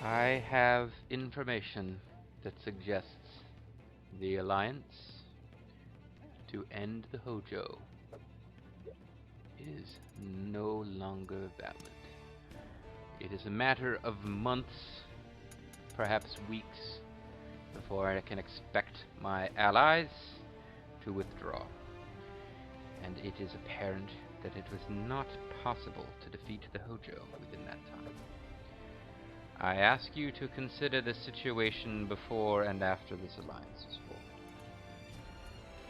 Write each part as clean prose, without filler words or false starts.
I have information that suggests the alliance to end the Hojo is no longer valid. It is a matter of months, perhaps weeks, before I can expect my allies to withdraw. And it is apparent that it was not possible to defeat the Hojo within that time. I ask you to consider the situation before and after this alliance is formed.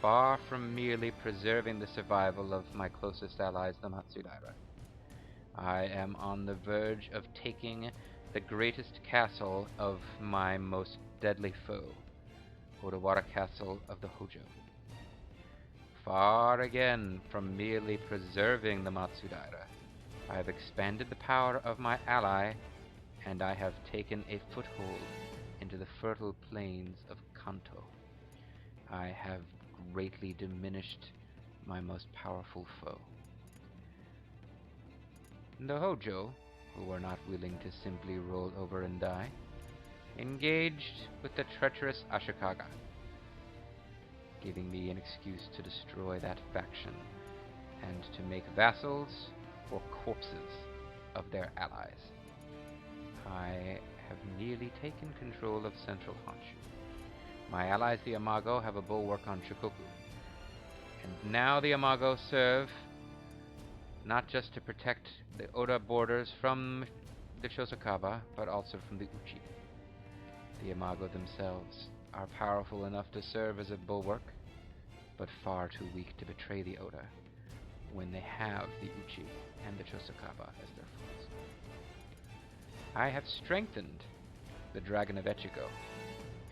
Far from merely preserving the survival of my closest allies, the Matsudaira, I am on the verge of taking the greatest castle of my most deadly foe, Odawara Castle of the Hojo. Far again from merely preserving the Matsudaira, I have expanded the power of my ally, and I have taken a foothold into the fertile plains of Kanto. I have greatly diminished my most powerful foe. The Hojo, who were not willing to simply roll over and die, engaged with the treacherous Ashikaga, giving me an excuse to destroy that faction and to make vassals or corpses of their allies. I have nearly taken control of central Honshu. My allies, the Imago, have a bulwark on Shikoku. And now the Imago serve not just to protect the Oda borders from the Chosokawa, but also from the Uchi. The Imago themselves are powerful enough to serve as a bulwark, but far too weak to betray the Oda when they have the Uchi and the Chosokawa as their foes. I have strengthened the Dragon of Echigo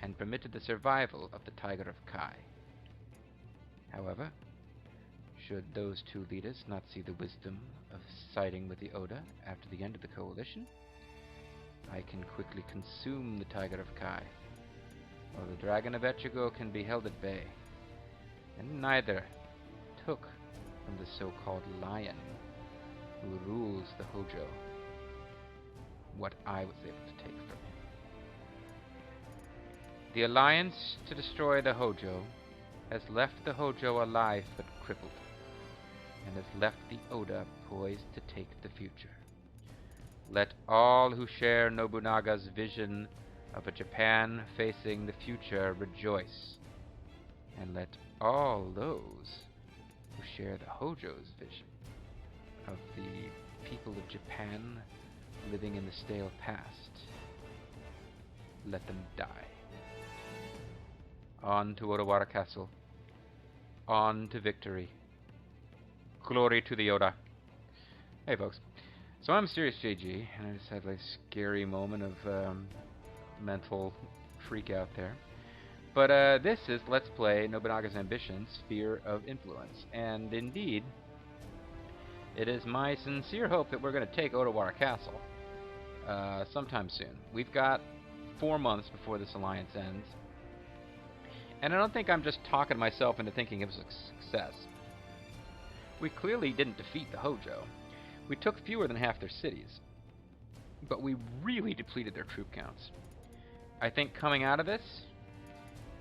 and permitted the survival of the Tiger of Kai. However, should those two leaders not see the wisdom of siding with the Oda after the end of the coalition, I can quickly consume the Tiger of Kai, while the Dragon of Echigo can be held at bay, and neither took from the so-called lion who rules the Hojo what I was able to take from him. The alliance to destroy the Hojo has left the Hojo alive but crippled, and has left the Oda poised to take the future. Let all who share Nobunaga's vision of a Japan facing the future rejoice, and let all those who share the Hojo's vision of the people of Japan living in the stale past, let them die. On to Odawara Castle. On to victory. Glory to the Oda. Hey folks. So I'm Serious JG, and I just had a scary moment of mental freak out there. But this is Let's Play Nobunaga's Ambition, Sphere of Influence. And indeed, it is my sincere hope that we're going to take Odawara Castle sometime soon. We've got 4 months before this alliance ends. And I don't think I'm just talking myself into thinking it was a success. We clearly didn't defeat the Hojo. We took fewer than half their cities. But we really depleted their troop counts. I think coming out of this,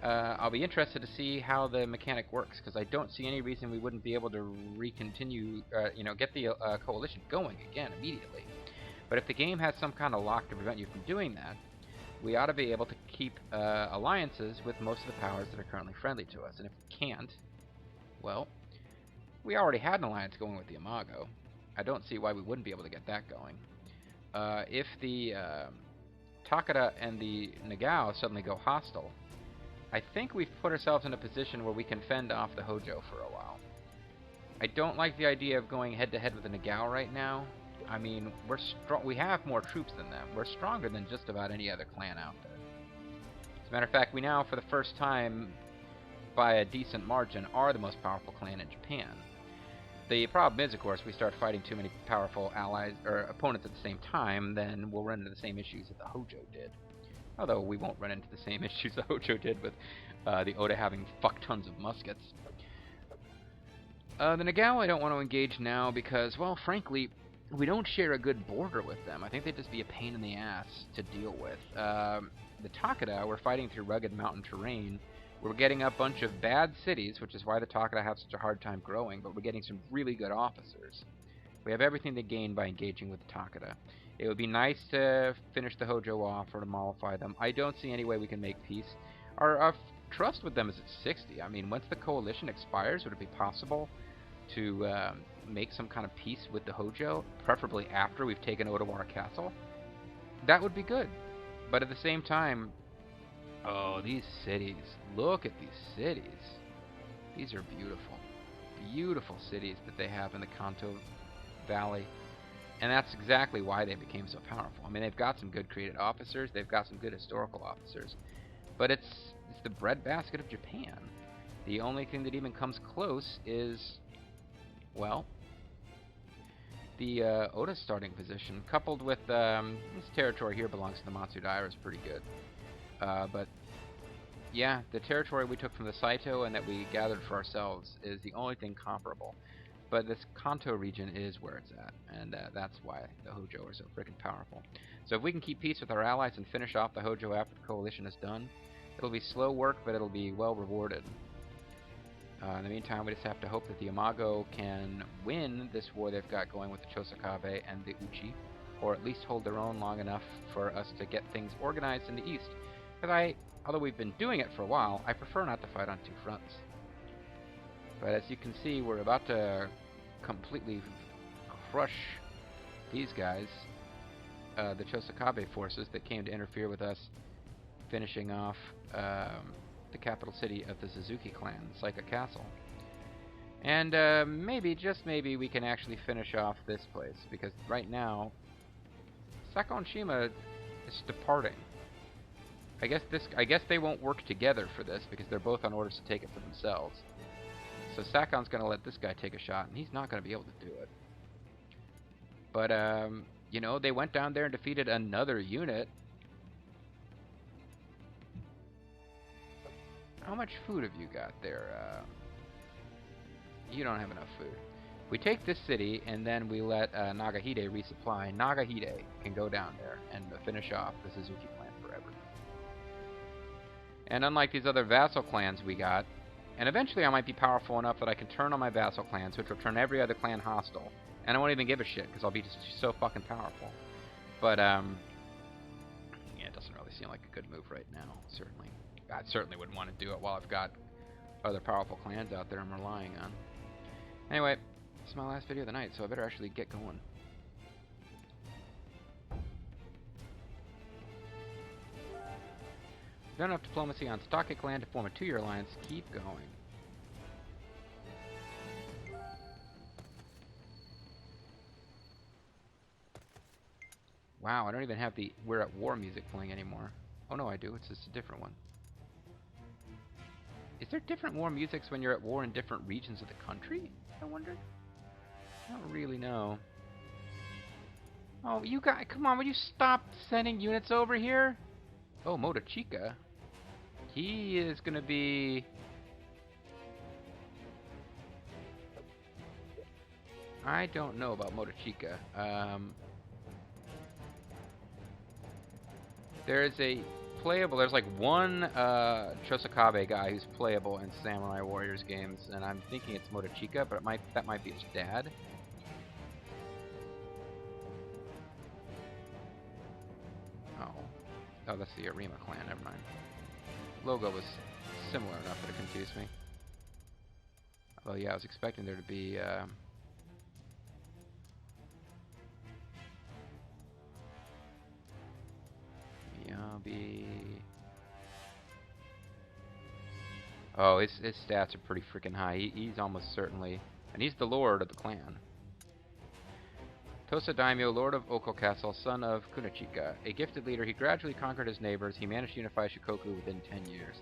I'll be interested to see how the mechanic works, because I don't see any reason we wouldn't be able to get the coalition going again immediately. But if the game has some kind of lock to prevent you from doing that, we ought to be able to keep alliances with most of the powers that are currently friendly to us. And if we can't, well, we already had an alliance going with the Imago. I don't see why we wouldn't be able to get that going. If the Takeda and the Nagao suddenly go hostile, I think we've put ourselves in a position where we can fend off the Hojo for a while. I don't like the idea of going head-to-head with the Nagao right now. I mean, we have more troops than them. We're stronger than just about any other clan out there. As a matter of fact, we now, for the first time, by a decent margin, are the most powerful clan in Japan. The problem is, of course, we start fighting too many powerful allies or opponents at the same time, then we'll run into the same issues that the Hojo did. Although we won't run into the same issues the Hojo did with the Oda having fuck tons of muskets. The Nagao I don't want to engage now because, well, frankly, we don't share a good border with them. I think they'd just be a pain in the ass to deal with. The Takeda, we're fighting through rugged mountain terrain. We're getting a bunch of bad cities, which is why the Takeda have such a hard time growing, but we're getting some really good officers. We have everything to gain by engaging with the Takeda. It would be nice to finish the Hojo off or to mollify them. I don't see any way we can make peace. Our trust with them is at 60. I mean, once the coalition expires, would it be possible to make some kind of peace with the Hojo, preferably after we've taken Odawara Castle? That would be good. But at the same time, oh, these cities. Look at these cities. These are beautiful. Beautiful cities that they have in the Kanto Valley. And that's exactly why they became so powerful. I mean, they've got some good created officers. They've got some good historical officers. But it's the breadbasket of Japan. The only thing that even comes close is, well, the Oda's starting position, coupled with this territory here belongs to the Matsudaira, is pretty good. But yeah, the territory we took from the Saito and that we gathered for ourselves is the only thing comparable. But this Kanto region is where it's at, and that's why the Hojo are so freaking powerful. So if we can keep peace with our allies and finish off the Hojo after the coalition is done, it'll be slow work, but it'll be well rewarded. In the meantime, we just have to hope that the Imago can win this war they've got going with the Chosokabe and the Uchi, or at least hold their own long enough for us to get things organized in the east. Because although we've been doing it for a while, I prefer not to fight on two fronts. But as you can see, we're about to completely crush these guys, the Chosokabe forces that came to interfere with us finishing off the capital city of the Suzuki clan, Saika Castle. And maybe, just maybe, we can actually finish off this place, because right now, Sakon Shima is departing. I guess they won't work together for this, because they're both on orders to take it for themselves. So Sakon's going to let this guy take a shot, and he's not going to be able to do it. But, you know, they went down there and defeated another unit. How much food have you got there? You don't have enough food. We take this city, and then we let Nagahide resupply. Nagahide can go down there and finish off the Suzuki clan forever. And unlike these other vassal clans we got, and eventually I might be powerful enough that I can turn on my vassal clans, which will turn every other clan hostile. And I won't even give a shit, because I'll be just so fucking powerful. But, yeah, it doesn't really seem like a good move right now, certainly. I certainly wouldn't want to do it while I've got other powerful clans out there I'm relying on. Anyway, this is my last video of the night, so I better actually get going. We've done enough diplomacy on Stake clan to form a 2-year alliance. Keep going. Wow, I don't even have the We're at War music playing anymore. Oh no, I do. It's just a different one. Is there different war musics when you're at war in different regions of the country? I wonder. I don't really know. Oh, you guys, come on, will you stop sending units over here? Oh, Motochika. He is gonna be... I don't know about Motochika. There's like one Chosokabe guy who's playable in Samurai Warriors games, and I'm thinking it's Motochika, but that might be his dad. Oh, that's the Arima clan, never mind. Logo was similar enough that it confused me. Although, yeah, I was expecting there to be, Miyabi... Oh, his stats are pretty freaking high. He's almost certainly... And he's the lord of the clan. Tosa Daimyo, Lord of Oko Castle, son of Kunachika. A gifted leader, he gradually conquered his neighbors. He managed to unify Shikoku within 10 years.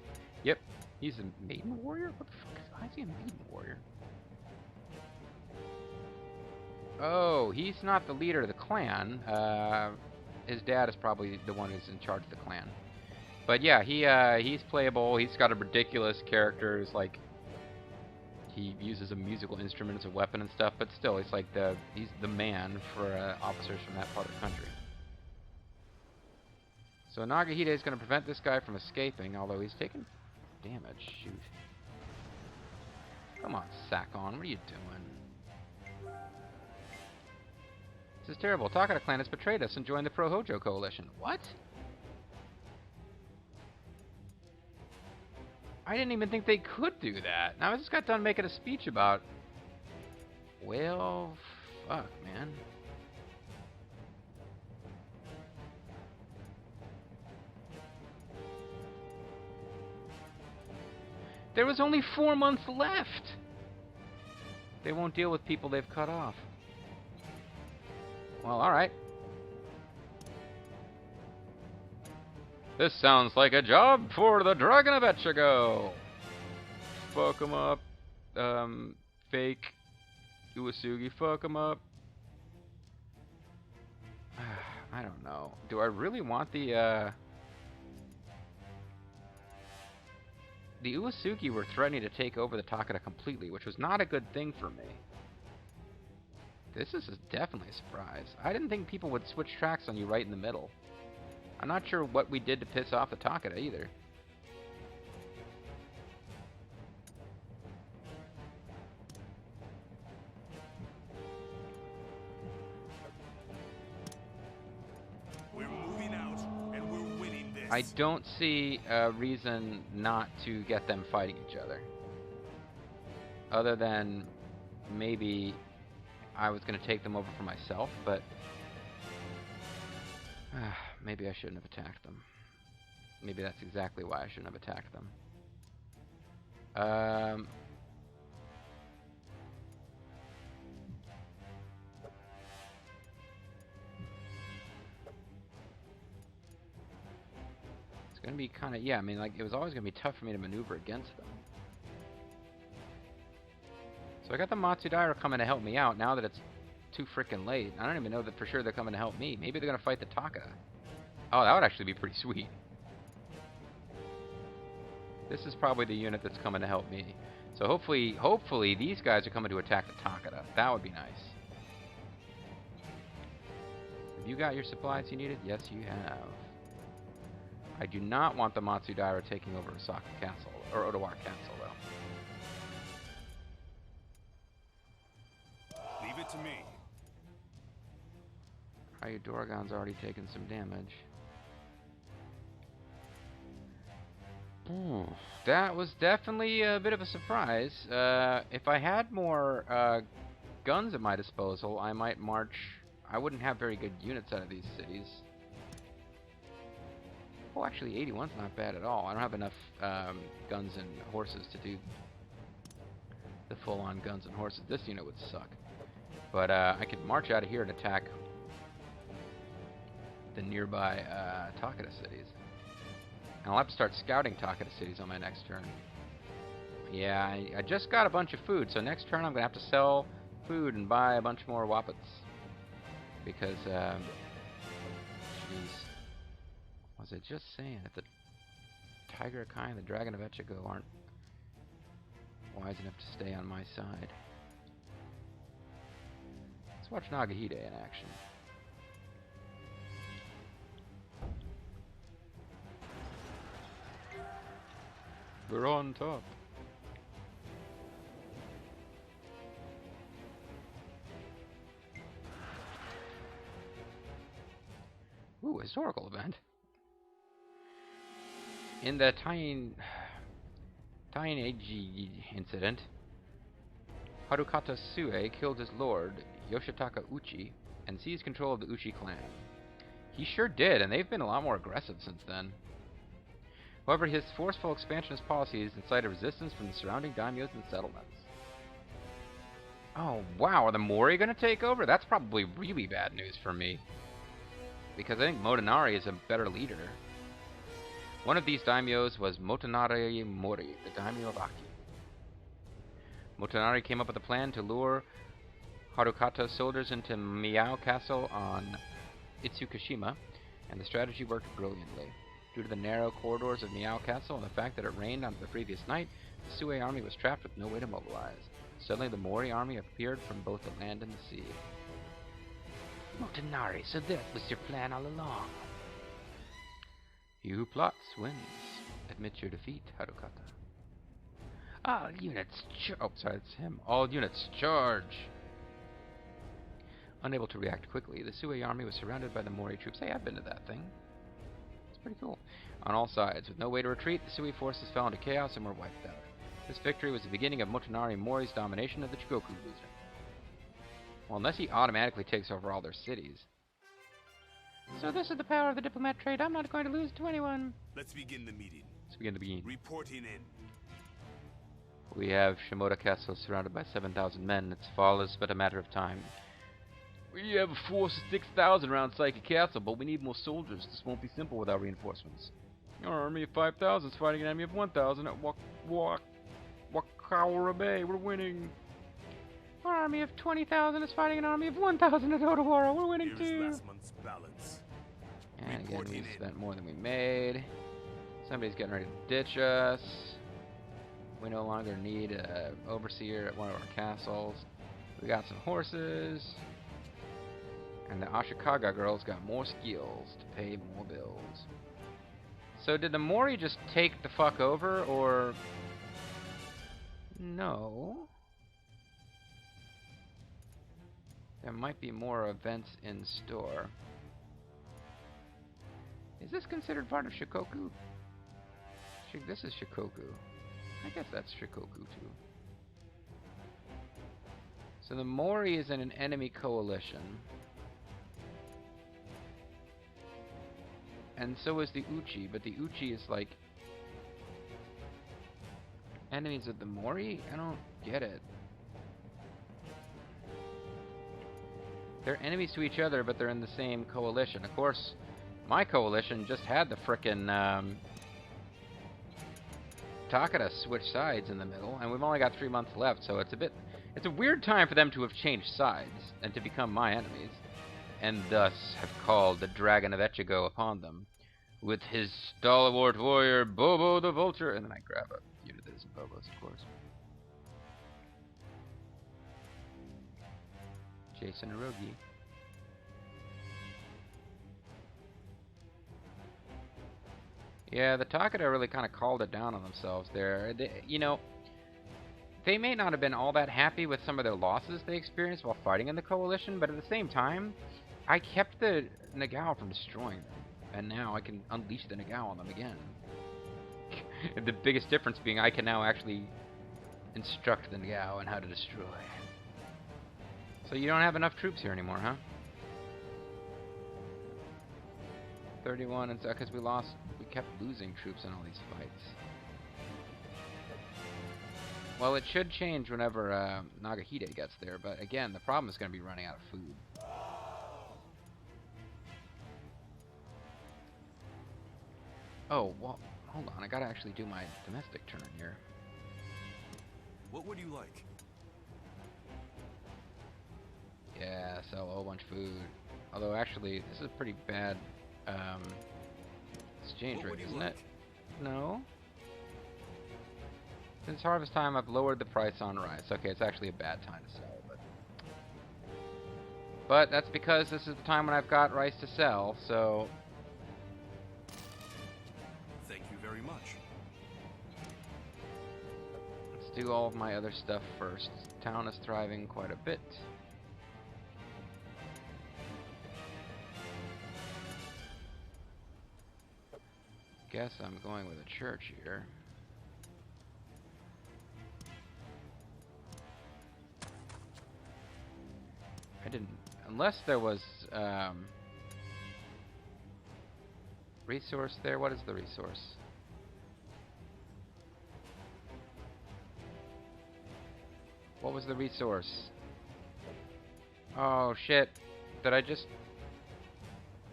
Yep, he's a maiden warrior? What the fuck is... Why is he a maiden warrior? Oh, he's not the leader of the clan. His dad is probably the one who's in charge of the clan. But yeah, he's playable. He's got a ridiculous characters. Like, he uses a musical instrument as a weapon and stuff, but still, he's like he's the man for officers from that part of the country. So Nagahide is going to prevent this guy from escaping, although he's taking damage. Shoot. Come on, Sakon, what are you doing? This is terrible. Takada clan has betrayed us and joined the Pro-Hojo coalition. What? I didn't even think they could do that. Now I just got done making a speech about... Well, fuck, man. There was only 4 months left! They won't deal with people they've cut off. Well, alright. This sounds like a job for the Dragon of Echigo! Fuck 'em up. Fake Uesugi, fuck 'em up. I don't know. Do I really want the Uesugi were threatening to take over the Takada completely, which was not a good thing for me. This is definitely a surprise. I didn't think people would switch tracks on you right in the middle. I'm not sure what we did to piss off the Takada either. We're moving out, and we're winning this. I don't see a reason not to get them fighting each other. Other than maybe I was going to take them over for myself, but maybe I shouldn't have attacked them. Maybe that's exactly why I shouldn't have attacked them. It's going to be kind of, yeah, I mean, like, it was always going to be tough for me to maneuver against them. So I got the Matsudaira coming to help me out now that it's too freaking late. I don't even know that for sure they're coming to help me. Maybe they're going to fight the Takada. Oh, that would actually be pretty sweet. This is probably the unit that's coming to help me. So hopefully these guys are coming to attack the Takada. That would be nice. Have you got your supplies you needed? Yes, you have. I do not want the Matsudaira taking over Osaka Castle, or Odawa Castle, though. Leave it to me. Doragon's already taken some damage. Ooh, that was definitely a bit of a surprise. If I had more guns at my disposal, I might march... I wouldn't have very good units out of these cities. Oh, actually, 81's not bad at all. I don't have enough guns and horses to do the full-on guns and horses. This unit would suck. But I could march out of here and attack the nearby Takada cities. And I'll have to start scouting Takada cities on my next turn. Yeah, I just got a bunch of food, so next turn I'm going to have to sell food and buy a bunch more Wappets. Because, jeez. Was I just saying, if the Tiger Akai and the Dragon of Echigo aren't wise enough to stay on my side. Let's watch Nagahide in action. We're on top. Ooh, historical event. In the Taineji incident, Harukata Sue killed his lord, Yoshitaka Uchi, and seized control of the Uchi clan. He sure did, and they've been a lot more aggressive since then. However, his forceful expansionist policies incited resistance from the surrounding daimyos and settlements. Oh, wow, are the Mōri going to take over? That's probably really bad news for me. Because I think Motonari is a better leader. One of these daimyos was Motonari Mōri, the daimyo of Aki. Motonari came up with a plan to lure Harukata's soldiers into Miyao Castle on Itsukushima, and the strategy worked brilliantly. Due to the narrow corridors of Miao Castle and the fact that it rained on the previous night, the Sui army was trapped with no way to mobilize. Suddenly the Mōri army appeared from both the land and the sea. Motonari, so that was your plan all along. He who plots wins. Admit your defeat, Harukata. All units oh, sorry, it's him. All units, charge! Unable to react quickly, the Sui army was surrounded by the Mōri troops. Hey, I've been to that thing. It's pretty cool. On all sides, with no way to retreat, the Sui forces fell into chaos and were wiped out. This victory was the beginning of Motonari Mori's domination of the Chugoku region. Well, unless he automatically takes over all their cities. So this is the power of the diplomat trade. I'm not going to lose to anyone. Let's begin the meeting. Let's begin the meeting. Reporting in. We have Shimoda Castle surrounded by 7,000 men. Its fall is but a matter of time. We have a force of 6,000 around Psyche Castle, but we need more soldiers. This won't be simple without reinforcements. Our army of 5,000 is fighting an army of 1,000 at Wakawara Bay. We're winning. Our army of 20,000 is fighting an army of 1,000 at Odawara. We're winning Here's too. last month's balance. And again, Reporting we in. spent more than we made. Somebody's getting ready to ditch us. We no longer need an overseer at one of our castles. We got some horses. And the Ashikaga girls got more skills to pay more bills. So did the Mōri just take the fuck over, or... No. There might be more events in store. Is this considered part of Shikoku? This is Shikoku. I guess that's Shikoku too. So the Mōri is in an enemy coalition. And so is the Uchi, but the Uchi is like enemies of the Mōri? I don't get it. They're enemies to each other, but they're in the same coalition. Of course, my coalition just had the frickin' Takeda switch sides in the middle, and we've only got 3 months left, so it's a weird time for them to have changed sides and to become my enemies, and thus have called the Dragon of Echigo upon them with his stalwart warrior Bobo the Vulture, and then I grab a unit that isn't Bobo's, of course. Jason Hirogi. Yeah, the Takeda really kind of called it down on themselves there. You know, they may not have been all that happy with some of their losses they experienced while fighting in the coalition, but at the same time, I kept the Nagao from destroying them, and now I can unleash the Nagao on them again. The biggest difference being I can now actually instruct the Nagao on how to destroy. So you don't have enough troops here anymore, huh? 31, and because we kept losing troops in all these fights. Well, it should change whenever Nagahide gets there, but again, the problem is going to be running out of food. Oh, well, hold on, I gotta actually do my domestic turn here. What would you like? Yeah, sell a whole bunch of food. Although, actually, this is a pretty bad exchange rate, isn't it? No? Since harvest time, I've lowered the price on rice. Okay, it's actually a bad time to sell, but that's because this is the time when I've got rice to sell, so... Thank you very much. Let's do all of my other stuff first. Town is thriving quite a bit. Guess I'm going with a church here. I didn't, unless there was resource there. What is the resource? What was the resource? Oh shit, did I just...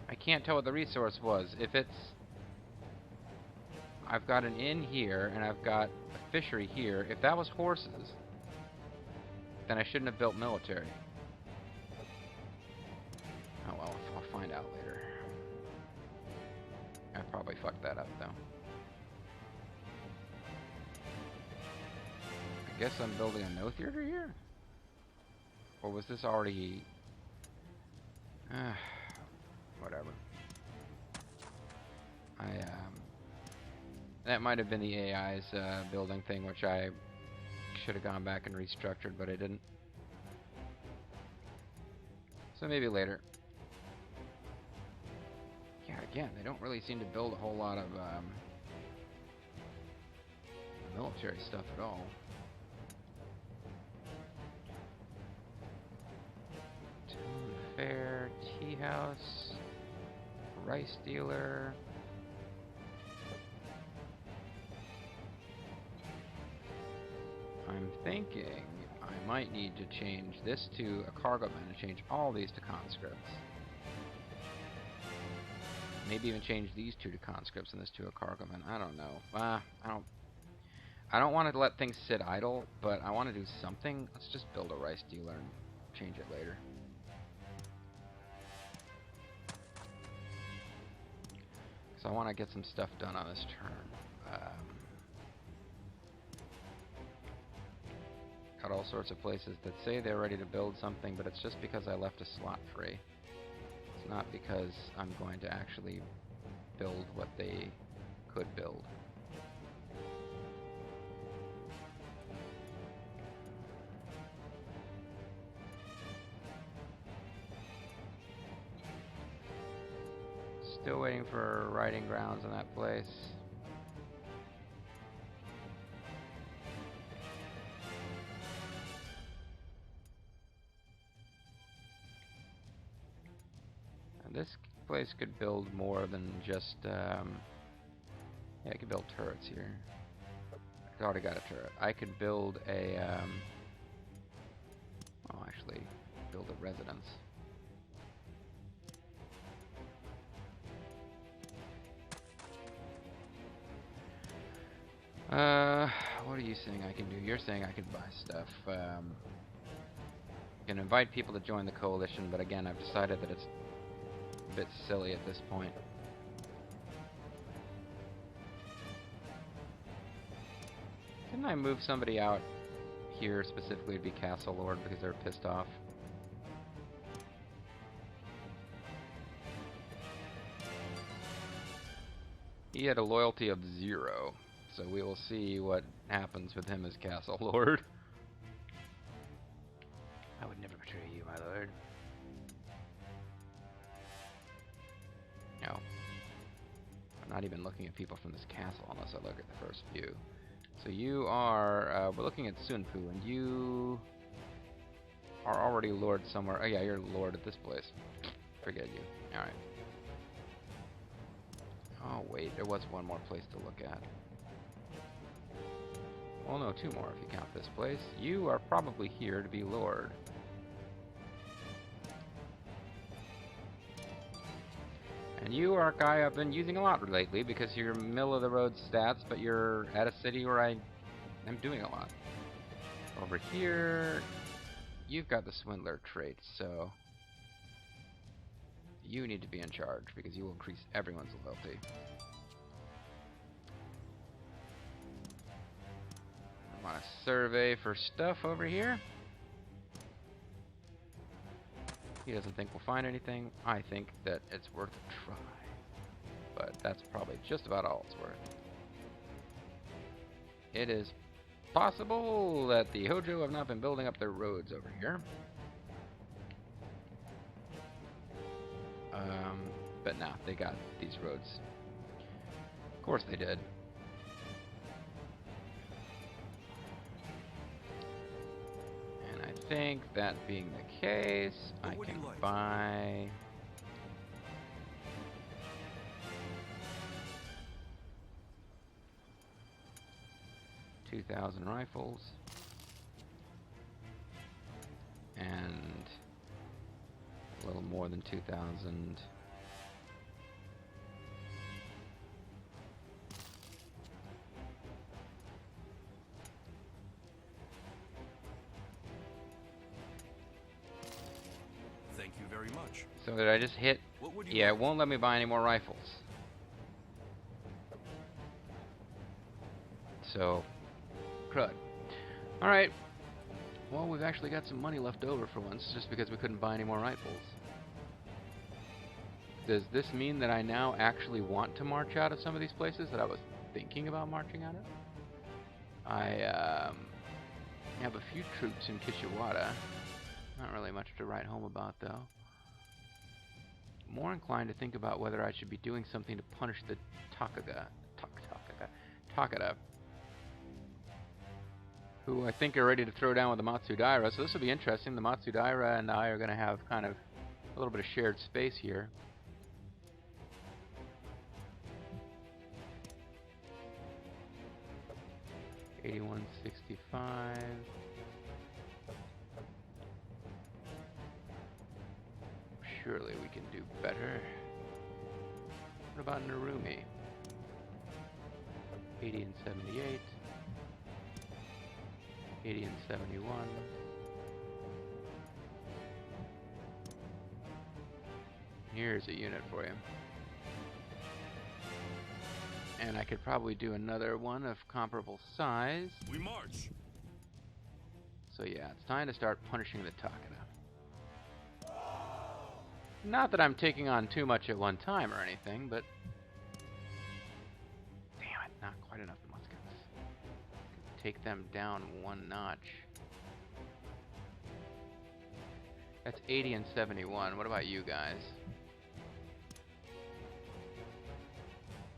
I can't tell what the resource was. If it's... I've got an inn here, and I've got a fishery here. If that was horses, then I shouldn't have built military. Oh well, I'll find out later. After probably fucked that up, though. I guess I'm building a no theater here? Or was this already... whatever. That might have been the AI's building thing, which I should have gone back and restructured, but I didn't. So maybe later. Yeah, again, they don't really seem to build a whole lot of military stuff at all. Town Fair, Tea House, Rice Dealer. I'm thinking I might need to change this to a cargo man and change all these to conscripts. Maybe even change these two to conscripts and this to a cargo man. I don't know. I don't want to let things sit idle, but I want to do something. Let's just build a rice dealer and change it later. So I want to get some stuff done on this turn. Got all sorts of places that say they're ready to build something, but it's just because I left a slot free. It's not because I'm going to actually build what they could build. Still waiting for riding grounds in that place. And this place could build more than just, yeah, I could build turrets here. I already got a turret. I could build a, oh, actually, build a residence. What are you saying I can do? You're saying I can buy stuff. I can invite people to join the coalition, but again, I've decided that it's a bit silly at this point. Didn't I move somebody out here specifically to be Castle Lord because they're pissed off? He had a loyalty of 0. So we will see what happens with him as Castle Lord. I would never betray you, my lord. No. I'm not even looking at people from this castle unless I look at the first few. So you are, we're looking at Sunpu, and you are already Lord somewhere. Oh yeah, you're Lord at this place. Forget you. Alright. Oh wait, there was one more place to look at. Well, no, 2 more if you count this place. You are probably here to be Lord. And you are a guy I've been using a lot lately because you're middle-of-the-road stats, but you're at a city where I am doing a lot. Over here, you've got the Swindler trait, so you need to be in charge because you will increase everyone's loyalty. I want to survey for stuff over here. He doesn't think we'll find anything. I think that it's worth a try. But that's probably just about all it's worth. It is possible that the Hojo have not been building up their roads over here. But nah, they got these roads. Of course they did. I think that being the case, I can buy 2,000 rifles and a little more than 2,000 Thank you very much. So did I just hit? Yeah, it won't let me buy any more rifles. So, crud. Alright. Well, we've actually got some money left over for once, just because we couldn't buy any more rifles. Does this mean that I now actually want to march out of some of these places that I was thinking about marching out of? I have a few troops in Kishiwada. Not really much to write home about, though. More inclined to think about whether I should be doing something to punish the Takada, who I think are ready to throw down with the Matsudaira. So this will be interesting. The Matsudaira and I are going to have kind of a little bit of shared space here. $81.65. Surely we can do better. What about Narumi? 80 and 78. 80 and 71. Here's a unit for you. And I could probably do another one of comparable size. We march. So yeah, it's time to start punishing the Takada. Not that I'm taking on too much at one time or anything, but... Damn it, not quite enough muskets. Take them down one notch. That's 80 and 71. What about you guys?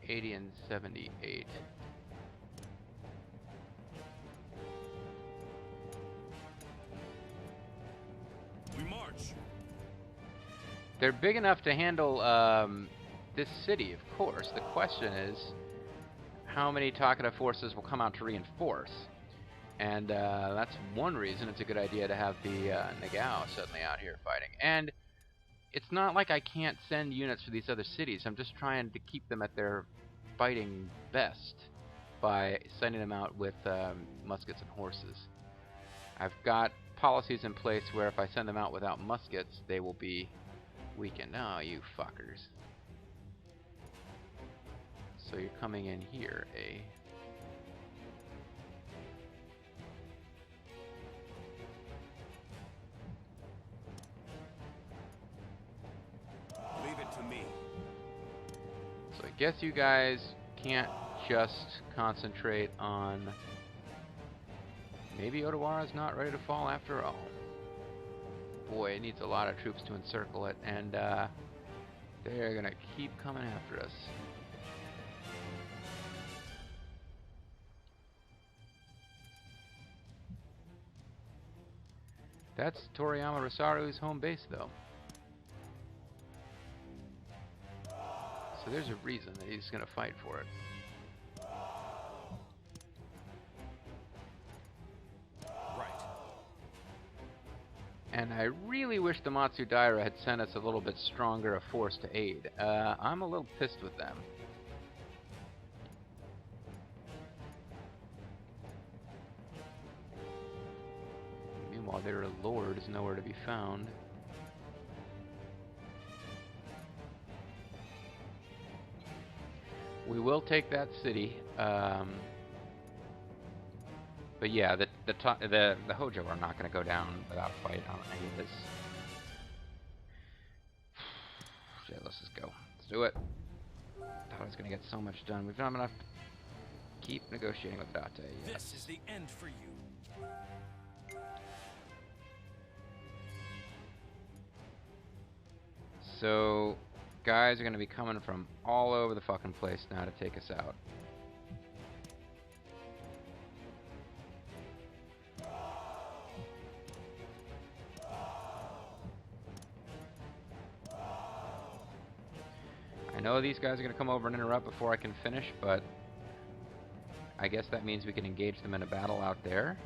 80 and 78. We march. They're big enough to handle this city, of course. The question is, how many Takada forces will come out to reinforce? And that's one reason it's a good idea to have the Nagao suddenly out here fighting. And it's not like I can't send units to these other cities. I'm just trying to keep them at their fighting best by sending them out with muskets and horses. I've got policies in place where if I send them out without muskets, they will be weakened. Oh, you fuckers. So you're coming in here, eh? Leave it to me. So I guess you guys can't just concentrate on... Maybe Odawara's not ready to fall after all. Boy, it needs a lot of troops to encircle it, and they're gonna keep coming after us. That's Toriyama Rosaru's home base, though. So there's a reason that he's gonna fight for it. And I really wish the Matsudaira had sent us a little bit stronger a force to aid. I'm a little pissed with them. Meanwhile, their lord is nowhere to be found. We will take that city. But yeah, the Hojo are not going to go down without a fight on any of this. Shit, let's just go. Let's do it. Thought I was going to get so much done. We've done enough to keep negotiating with Date. Yes. This is the end for you. So, guys are going to be coming from all over the fucking place now to take us out. I know these guys are going to come over and interrupt before I can finish, but I guess that means we can engage them in a battle out there.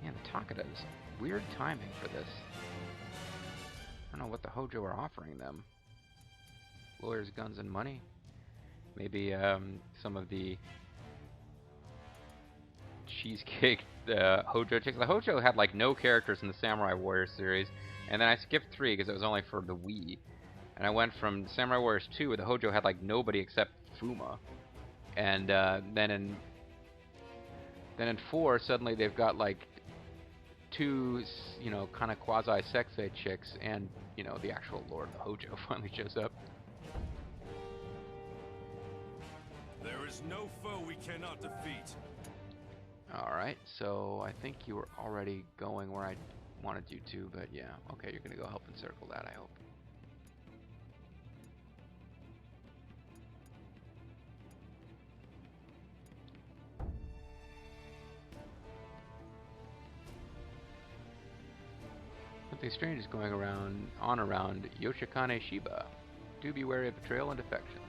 Man, the Takada is weird timing for this. I don't know what the Hojo are offering them. Lawyers, guns, and money. Maybe some of the cheesecake Hojo chicks. The Hojo had like no characters in the Samurai Warrior series. And then I skipped 3 because it was only for the Wii. And I went from Samurai Warriors 2, where the Hojo had like nobody except Fuma. And then in 4, suddenly they've got like 2, you know, kind of quasi-sex ed chicks, and, you know, the actual Lord of the Hojo finally shows up. There is no foe we cannot defeat. Alright, so I think you were already going where I wanted you to, but yeah. Okay, you're gonna go help encircle that, I hope. Something strange is going on around Yoshikane Shiba. Do be wary of betrayal and defection.